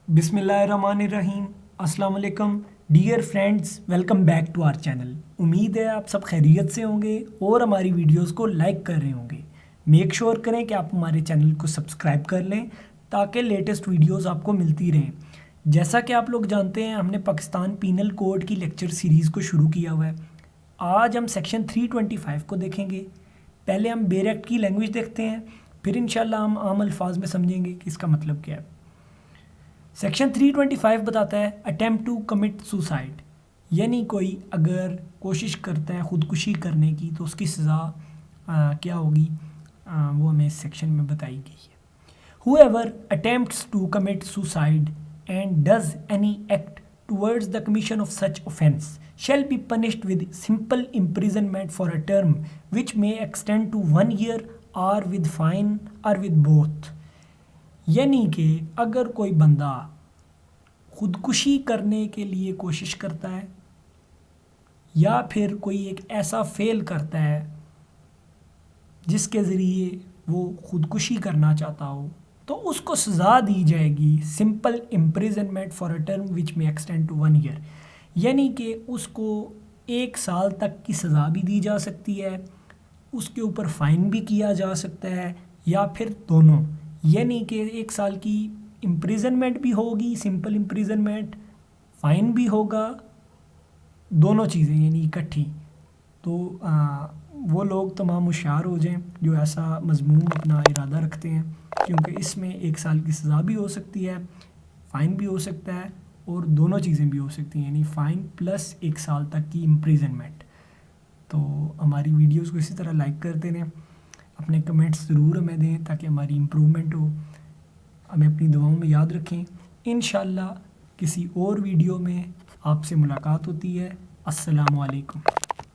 बिस्मिल्लाहिर्रहमानिर्रहीम। अस्सलाम वालेकुम dear friends, welcome back to our channel. उम्मीद है आप सब खैरियत से होंगे और हमारी वीडियोस को लाइक कर रहे होंगे। मेक श्योर करें कि आप हमारे चैनल को सब्सक्राइब कर लें ताकि लेटेस्ट वीडियोस आपको मिलती रहें। जैसा कि आप लोग जानते हैं, हमने पाकिस्तान पीनल कोड की लेक्चर सीरीज़ को शुरू किया हुआ है। आज हम सेक्शन 325 को देखेंगे। पहले हम बेर एक्ट की लैंग्वेज देखते हैं, फिर इंशाल्लाह हम आम अल्फाज में समझेंगे कि इसका मतलब क्या है। सेक्शन 325 बताता है अटेम्प्ट टू कमिट सुसाइड, यानी कोई अगर कोशिश करता है ख़ुदकुशी करने की तो उसकी सज़ा क्या होगी, वो हमें इस सेक्शन में बताई गई है। Whoever attempts to commit suicide and does any act towards the commission of such offence shall be punished with simple imprisonment for a term which may extend to 1 year or with fine or with both। यानी कि अगर कोई बंदा ख़ुदकुशी करने के लिए कोशिश करता है या फिर कोई एक ऐसा फेल करता है जिसके ज़रिए वो ख़ुदकुशी करना चाहता हो, तो उसको सज़ा दी जाएगी simple imprisonment for a term which में एक्सटेंड टू 1 ईयर। यानी कि उसको 1 साल तक की सज़ा भी दी जा सकती है, उसके ऊपर फ़ाइन भी किया जा सकता है, या फिर दोनों। यानी कि 1 साल की इम्प्रिजनमेंट भी होगी, सिंपल इम्प्रिजनमेंट, फ़ाइन भी होगा, दोनों चीज़ें यानी इकट्ठी। तो वो लोग तमाम होशियार हो जाएं जो ऐसा मज़मूम अपना इरादा रखते हैं, क्योंकि इसमें 1 साल की सज़ा भी हो सकती है, फ़ाइन भी हो सकता है और दोनों चीज़ें भी हो सकती हैं, यानी फ़ाइन प्लस 1 साल तक की इम्प्रिजनमेंट। तो हमारी वीडियोस को इसी तरह लाइक करते रहें, अपने कमेंट्स ज़रूर हमें दें ताकि हमारी इम्प्रूवमेंट हो। हमें अपनी दुआओं में याद रखें। इंशाल्लाह किसी और वीडियो में आपसे मुलाकात होती है। अस्सलामु अलैकुम।